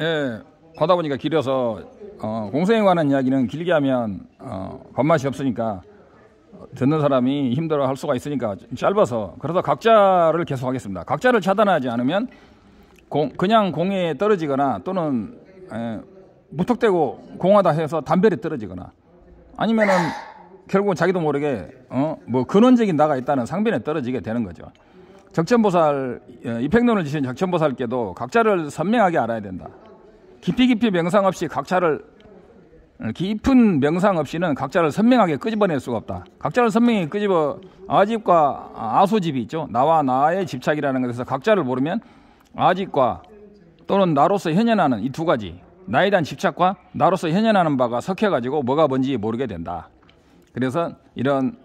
예, 하다 보니까 길어서 공생에 관한 이야기는 길게 하면 밥맛이 없으니까 듣는 사람이 힘들어할 수가 있으니까 짧아서 그래서 각자를 계속하겠습니다. 각자를 차단하지 않으면 그냥 공에 떨어지거나 또는 무턱대고 공하다 해서 담배에 떨어지거나 아니면은 결국은 자기도 모르게 뭐 근원적인 나가 있다는 상변에 떨어지게 되는 거죠. 적천보살 입행론을 지신 적천보살께도 각자를 선명하게 알아야 된다. 깊이 명상 없이 깊은 명상 없이는 각자를 선명하게 끄집어낼 수가 없다. 각자를 선명하게 끄집어 아집과 아소집이 있죠. 나와 나의 집착이라는 것에서 각자를 모르면 아집과 또는 나로서 현현하는 이 두 가지 나에 대한 집착과 나로서 현현하는 바가 섞여가지고 뭐가 뭔지 모르게 된다. 그래서 이런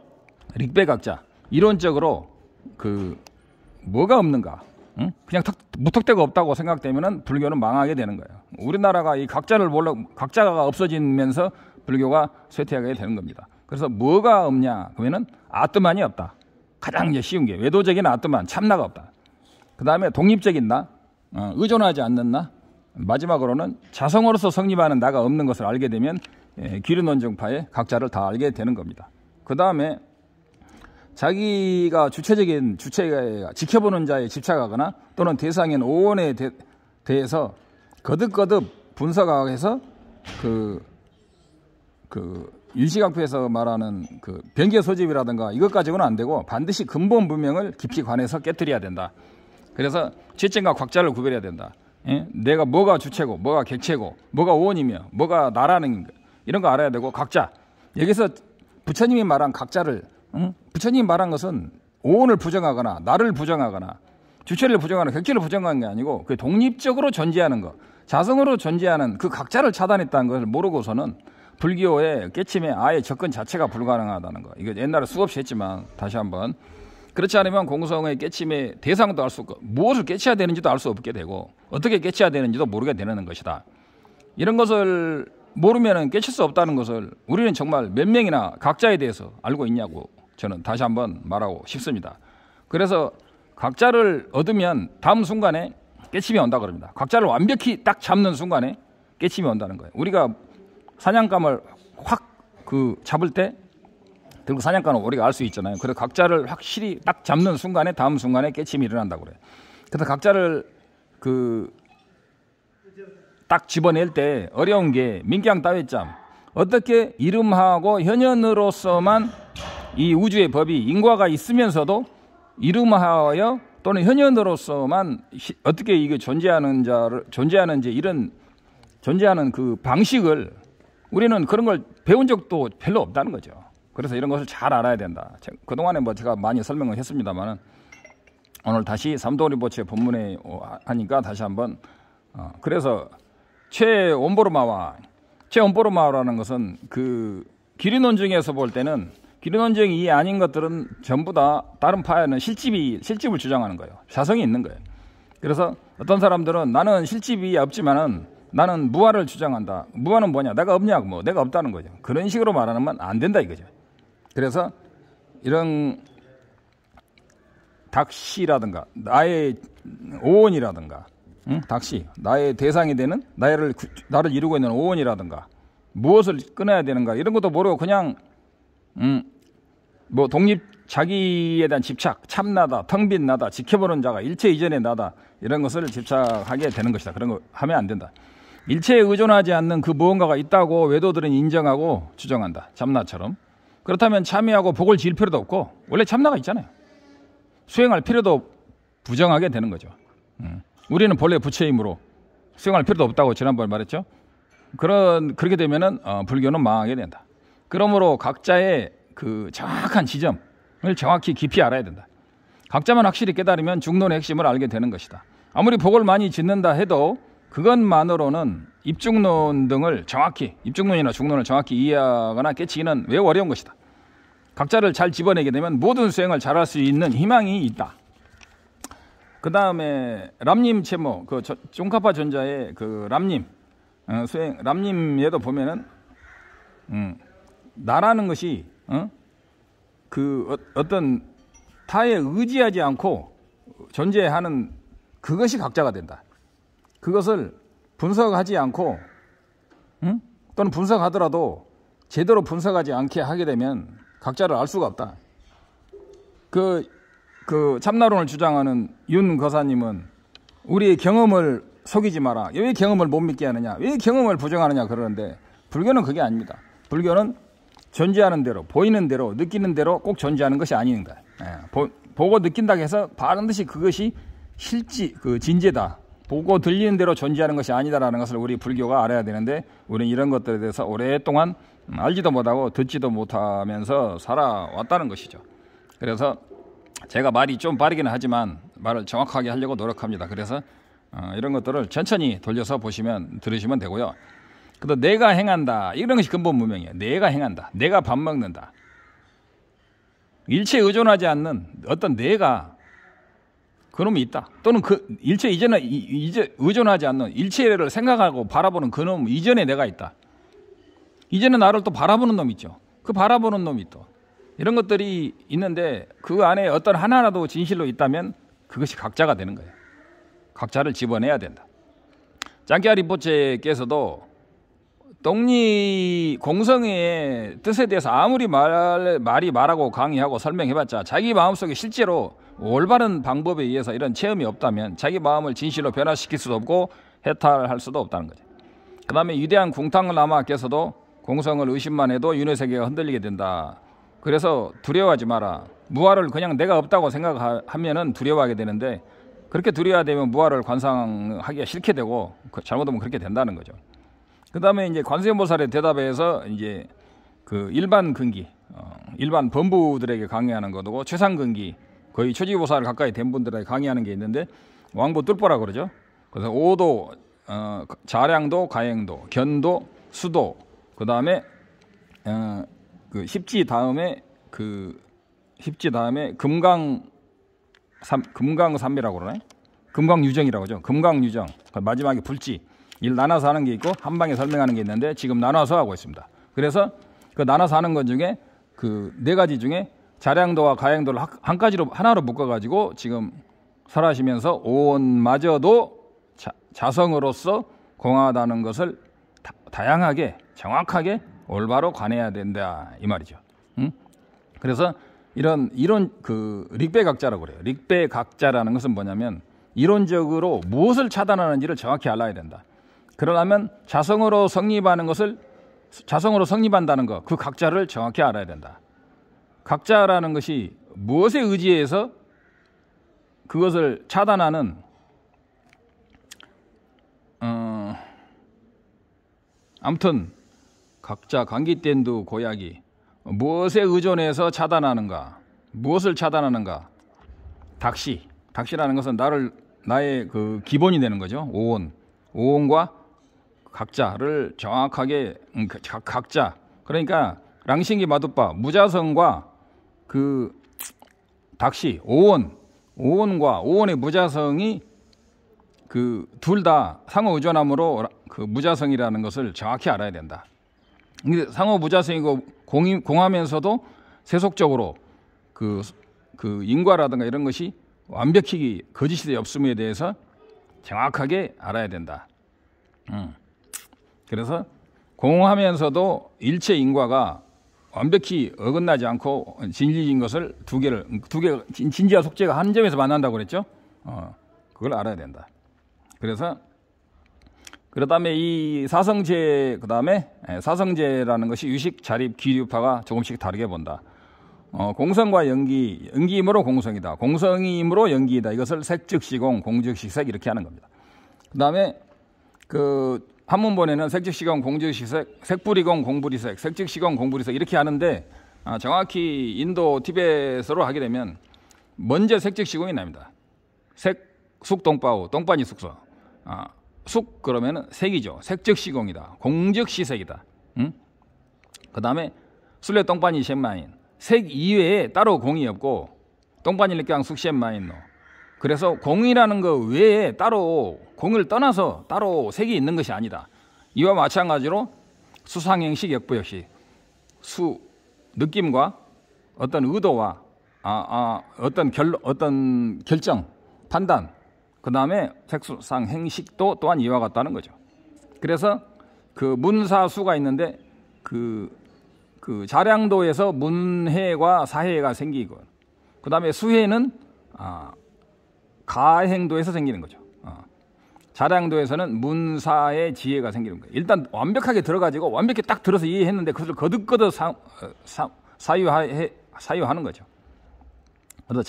릭배각자 이론적으로 뭐가 없는가 그냥 무턱대고 없다고 생각되면은 불교는 망하게 되는 거예요. 우리나라가 이 각자가 없어지면서 불교가 쇠퇴하게 되는 겁니다. 그래서 뭐가 없냐 그러면은 아뜨만이 없다. 가장 이제 쉬운 게 외도적인 아뜨만 참나가 없다. 그 다음에 독립적인 나 의존하지 않는 나 마지막으로는 자성으로서 성립하는 나가 없는 것을 알게 되면 기륜원정파의 각자를 다 알게 되는 겁니다. 그 다음에 자기가 주체가 지켜보는 자에 집착하거나 또는 대상인 오원에 대해서 거듭 분석해서 윤시각표에서 말하는 변계 소집이라든가 이것 가지고는 안 되고 반드시 근본 분명을 깊이 관해서 깨뜨려야 된다. 그래서 지점과 곽자를 구별해야 된다. 예? 내가 뭐가 주체고 뭐가 객체고 뭐가 오원이며 뭐가 나라는 거 이런 거 알아야 되고 각자 여기서 부처님이 말한 각자를 부처님이 말한 것은 오원을 부정하거나 나를 부정하거나 주체를 부정하거나 객체를 부정하는 게 아니고 그 독립적으로 존재하는 것 자성으로 존재하는 그 각자를 차단했다는 것을 모르고서는 불교의 깨침에 아예 접근 자체가 불가능하다는 거. 이거 옛날에 수없이 했지만 다시 한번 그렇지 않으면 공성의 깨침의 대상도 알 수 없고 무엇을 깨쳐야 되는지도 알 수 없게 되고 어떻게 깨쳐야 되는지도 모르게 되는 것이다. 이런 것을 모르면 깨칠 수 없다는 것을 우리는 정말 몇 명이나 각자에 대해서 알고 있냐고 저는 다시 한번 말하고 싶습니다. 그래서 각자를 얻으면 다음 순간에 깨침이 온다 그럽니다. 각자를 완벽히 딱 잡는 순간에 깨침이 온다는 거예요. 우리가 사냥감을 확 잡을 때 그리고 사냥감은 우리가 알 수 있잖아요. 그래서 각자를 확실히 딱 잡는 순간에 다음 순간에 깨침이 일어난다고 그래요. 그래서 각자를 딱 집어낼 때 어려운 게 민경 따위짬 어떻게 이름하고 현현으로서만 이 우주의 법이 인과가 있으면서도 이름하여 또는 현현으로서만 어떻게 이게 존재하는지 이런 존재하는 그 방식을 우리는 그런 걸 배운 적도 별로 없다는 거죠. 그래서 이런 것을 잘 알아야 된다. 그동안에 제가 많이 설명을 했습니다만은 오늘 다시 삼도리보체 본문에 하니까 다시 한번 그래서 최원보르마라는 것은 기린원증에서 볼 때는 기린원증이 아닌 것들은 전부 다 다른 파에는 실집을 주장하는 거예요. 자성이 있는 거예요. 그래서 어떤 사람들은 나는 실집이 없지만은 나는 무아를 주장한다. 무아는 뭐냐? 내가 없냐고 내가 없다는 거죠. 그런 식으로 말하면 안 된다 이거죠. 그래서 이런 닥시라든가 나의 오원이라든가 닥시 나의 대상이 되는 나를 이루고 있는 오원이라든가 무엇을 끊어야 되는가 이런 것도 모르고 그냥 자기에 대한 집착 참나다 텅 빈 나다 지켜보는 자가 일체 이전의 나다 이런 것을 집착하게 되는 것이다. 그런 거 하면 안 된다. 일체에 의존하지 않는 그 무언가가 있다고 외도들은 인정하고 주장한다. 참나처럼. 그렇다면 참여하고 복을 지을 필요도 없고 원래 참나가 있잖아요. 수행할 필요도 부정하게 되는 거죠. 우리는 본래 부처이므로 수행할 필요도 없다고 지난번에 말했죠. 그렇게 되면은 불교는 망하게 된다. 그러므로 각자의 그 정확한 지점을 정확히 깊이 알아야 된다. 각자만 확실히 깨달으면 중론의 핵심을 알게 되는 것이다. 아무리 복을 많이 짓는다 해도 그것만으로는 입중론이나 중론을 정확히 이해하거나 깨치기는 매우 어려운 것이다. 각자를 잘 집어내게 되면 모든 수행을 잘할 수 있는 희망이 있다. 그 다음에 람님 채모, 종카파 전자의 람님 수행 람님에도 보면은 나라는 것이 어떤 타에 의지하지 않고 존재하는 그것이 각자가 된다. 그것을 분석하지 않고 또는 분석하더라도 제대로 분석하지 않게 하게 되면 각자를 알 수가 없다. 그 참나론을 주장하는 윤 거사님은 우리의 경험을 속이지 마라. 왜 경험을 못 믿게 하느냐? 왜 경험을 부정하느냐 그러는데 불교는 그게 아닙니다. 불교는 존재하는 대로, 보이는 대로, 느끼는 대로 꼭 존재하는 것이 아닙니다. 보고 느낀다고 해서 반드시 그것이 진재다. 보고 들리는 대로 존재하는 것이 아니다라는 것을 우리 불교가 알아야 되는데 우리는 이런 것들에 대해서 오랫동안 알지도 못하고 듣지도 못하면서 살아왔다는 것이죠. 그래서 제가 말이 좀 빠르기는 하지만 말을 정확하게 하려고 노력합니다. 그래서 이런 것들을 천천히 돌려서 들으시면 되고요. 그래도 내가 행한다. 이런 것이 근본 문명이에요. 내가 행한다. 내가 밥 먹는다. 일체에 의존하지 않는 어떤 내가 그놈이 있다. 또는 일체 이제 의존하지 않는 일체를 생각하고 바라보는 그놈 이전에 내가 있다. 이제는 나를 또 바라보는 놈이 있죠. 그 바라보는 놈이 또 이런 것들이 있는데 그 안에 어떤 하나라도 진실로 있다면 그것이 각자가 되는 거예요. 각자를 집어내야 된다. 짱깨아 린포체께서도 똥리 공성의 뜻에 대해서 아무리 말하고 강의하고 설명해봤자 자기 마음속에 실제로 올바른 방법에 의해서 이런 체험이 없다면 자기 마음을 진실로 변화시킬 수도 없고 해탈할 수도 없다는 거죠. 그 다음에 위대한 궁탕라마께서도 공성을 의심만 해도 윤회 세계가 흔들리게 된다. 그래서 두려워하지 마라. 무아를 그냥 내가 없다고 생각하면은 두려워하게 되는데 그렇게 두려워되면 무아를 관상하기가 싫게 되고 잘못하면 그렇게 된다는 거죠. 그 다음에 이제 관세음보살의 대답에서 이제 그 일반 근기, 일반 범부들에게 강의하는 것이고 최상근기, 거의 초지보살 가까이 된 분들에게 강의하는 게 있는데 왕부 뚫보라 그러죠. 그래서 오도, 자량도, 가행도, 견도, 수도, 그 다음에 그 십지 다음에 금강삼미라고 그러네. 금강유정이라고 하죠. 금강유정. 마지막에 불지. 일 나눠서 하는 게 있고 한 방에 설명하는 게 있는데 지금 나눠서 하고 있습니다. 그래서 그 나눠서 하는 것 중에 그 네 가지 중에 자량도와 가행도를 하나로 묶어가지고 지금 설하시면서 오온마저도 자성으로서 공하다는 것을 다양하게 정확하게 올바로 관해야 된다 이 말이죠. 그래서 이런 그 릭배각자라고 그래요. 릭배각자라는 것은 뭐냐면 이론적으로 무엇을 차단하는지를 정확히 알아야 된다. 그러려면 자성으로 성립한다는 것, 그 각자를 정확히 알아야 된다. 각자라는 것이 무엇에 의지해서 그것을 차단하는 아무튼 각자 관기땐두 고약이 무엇에 의존해서 차단하는가, 무엇을 차단하는가. 닥시라는 것은 나의 그 기본이 되는 거죠. 오온과 각자를 정확하게 각자. 그러니까 랑신기 마두파 무자성과 그 닥시 오온과 오온의 무자성이 그 둘 다 상호 의존함으로 그 무자성이라는 것을 정확히 알아야 된다. 근데 상호 무자성이고 공하면서도 세속적으로 그 인과라든가 이런 것이 완벽히 거짓이 없음에 대해서 정확하게 알아야 된다. 그래서 공하면서도 일체 인과가 완벽히 어긋나지 않고 진리인 것을 두 개가 진지와 속죄가 한 점에서 만난다고 그랬죠. 그걸 알아야 된다. 그래서 그다음에 이 사성제 사성제라는 것이 유식, 자립, 기류파가 조금씩 다르게 본다. 공성과 연기이므로 공성이다. 공성이이므로 연기이다. 이것을 색즉시공, 공즉시색 이렇게 하는 겁니다. 그다음에 그 한문본에는 색즉시공, 공즉시색, 색불이공, 공불이색, 색즉시공, 공불이색 이렇게 하는데 정확히 인도 티벳으로 하게 되면 먼저 색즉시공이 납니다. 색, 숙동바우, 동반이 숙서. 숙 그러면은 색이죠. 색즉시공이다. 공즉시색이다. 그다음에 술레 동반이 셴마인. 색 이외에 따로 공이 없고 똥반일리깡 숙셴마인노. 그래서 공이라는 거 외에 따로 공을 떠나서 따로 색이 있는 것이 아니다. 이와 마찬가지로 수상행식 역부 역시 느낌과 어떤 의도와 어떤 결정, 판단, 그 다음에 색수상행식도 또한 이와 같다는 거죠. 그래서 그 문사수가 있는데 그 자량도에서 문해가 사해가 생기고, 그 다음에 수해는 가행도에서 생기는 거죠. 자량도에서는 문사의 지혜가 생기는 거예요. 일단 완벽하게 들어가지고 완벽히 딱 들어서 이해했는데 그것을 거듭거듭 사유하는 거죠. 그래서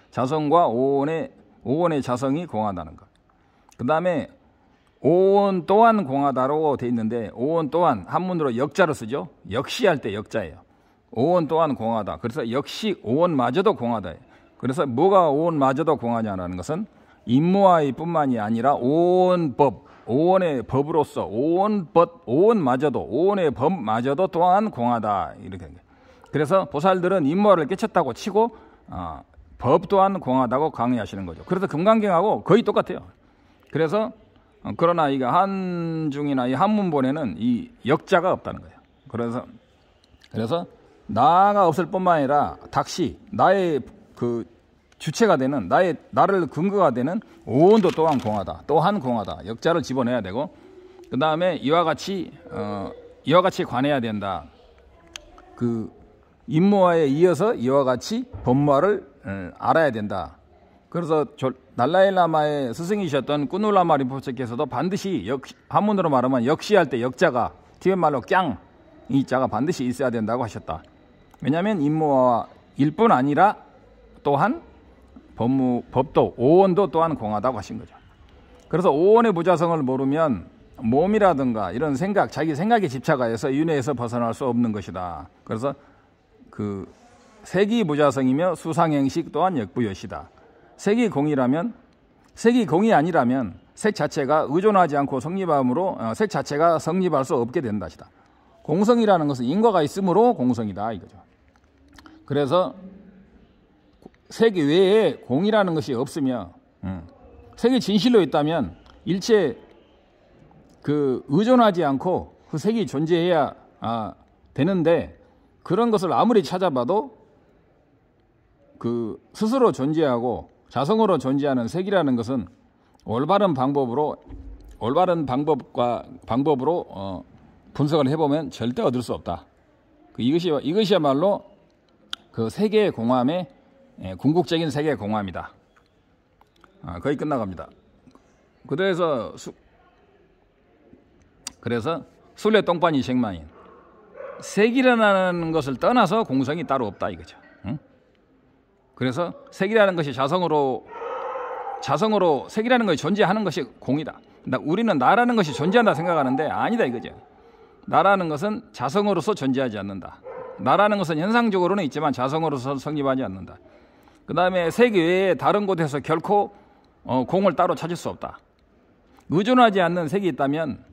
자성과 오온의 자성이 공하다는 것. 그 다음에 오온 또한 공하다로 돼 있는데, 오온 또한 한문으로 역자로 쓰죠. 역시 할 때 역자예요. 오온 또한 공하다. 그래서 역시 오온마저도 공하다. 그래서 뭐가 오온마저도 공하냐라는 것은 임무와의 뿐만이 아니라 오온법, 오온의 법으로서 오온마저도, 오온의 법마저도 또한 공하다. 이렇게. 그래서 보살들은 임무와를 깨쳤다고 치고 법 또한 공하다고 강의하시는 거죠. 그래서 금강경하고 거의 똑같아요. 그래서 그러나 이게 한중이나 이 한문본에는 이 역자가 없다는 거예요. 그래서 나가 없을 뿐만 아니라 dak시, 나의 그 주체가 되는, 나를 근거가 되는 오온도 또한 공하다, 또한 공하다, 역자를 집어내야 되고, 그 다음에 이와 같이 관해야 된다. 그 임무화에 이어서 이와 같이 법무화를 알아야 된다. 그래서 달라일라마의 스승이셨던 꾸눌라마 림포체께서도 반드시 한문으로 말하면 역시 할 때 역자가 티베트 말로 깡, 이 자가 반드시 있어야 된다고 하셨다. 왜냐하면 임무화일 뿐 아니라 또한 법도 오온도 또한 공하다고 하신 거죠. 그래서 오온의 부자성을 모르면 몸이라든가 이런 자기 생각에 집착하여서 윤회에서 벗어날 수 없는 것이다. 그래서 그 색이 부자성이며 수상행식 또한 역부여시다. 색이 공이 아니라면 색 자체가 의존하지 않고 성립함으로 색 자체가 성립할 수 없게 된다. 공성이라는 것은 인과가 있으므로 공성이다 이거죠. 그래서 색 외에 공이라는 것이 없으며, 색이 진실로 있다면 일체 그 의존하지 않고 그 색이 존재해야 되는데, 그런 것을 아무리 찾아봐도 그 스스로 존재하고 자성으로 존재하는 색이라는 것은 올바른 방법으로 분석을 해보면 절대 얻을 수 없다. 이것이야말로 그 세계의 공함의 궁극적인 세계의 공함이다. 거의 끝나갑니다. 그래서 술래 똥반이 생마인, 색이라는 것을 떠나서 공성이 따로 없다 이거죠. 그래서 색이라는 것이 자성으로 색이라는 것이 존재하는 것이 공이다. 우리는 나라는 것이 존재한다 생각하는데 아니다 이거죠. 나라는 것은 자성으로서 존재하지 않는다. 나라는 것은 현상적으로는 있지만 자성으로서 성립하지 않는다. 그 다음에 색 외에 다른 곳에서 결코 공을 따로 찾을 수 없다. 의존하지 않는 색이 있다면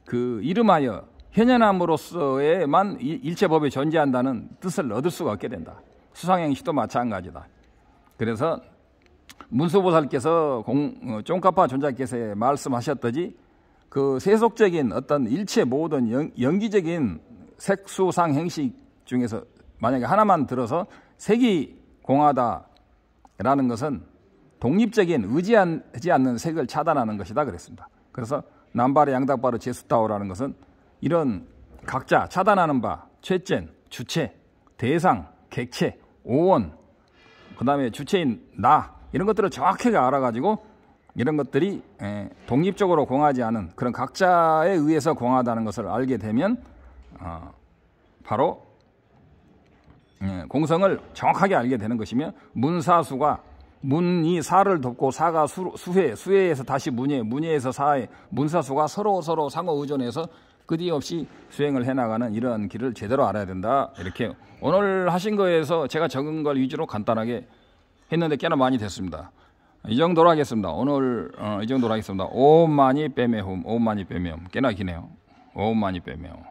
그 이름하여 현현함으로서에만 일체법이 존재한다는 뜻을 얻을 수가 없게 된다. 수상행식도 마찬가지다. 그래서 문수보살께서 쫑카파 존자께서 말씀하셨듯이 그 세속적인 어떤 일체 모든 연기적인 색수상행식 중에서 만약에 하나만 들어서 색이 공하다라는 것은 독립적인 의지하지 않는 색을 차단하는 것이다 그랬습니다. 그래서 남바르 양닥바르 제수타오라는 것은 이런 각자 차단하는 바, 최젠, 주체, 대상, 객체, 오원, 그 다음에 주체인 나, 이런 것들을 정확하게 알아가지고 이런 것들이 독립적으로 공하지 않은 그런 각자에 의해서 공하다는 것을 알게 되면 바로 공성을 정확하게 알게 되는 것이며, 문사수가 문이 사를 돕고 사가 수해에서 다시 문예에서 사에 문사수가 서로 상호 의존해서 끝이없이 수행을 해나가는 이런 길을 제대로 알아야 된다. 이렇게 오늘 하신 거에서 제가 적은 걸 위주로 간단하게 했는데 꽤나 많이 됐습니다. 이 정도로 하겠습니다. 오늘 이 정도로 하겠습니다. 오옴 마니 빼메 홈, 오옴 마니 빼메 홈. 꽤나 기네요. 오옴 마니 빼메 홈.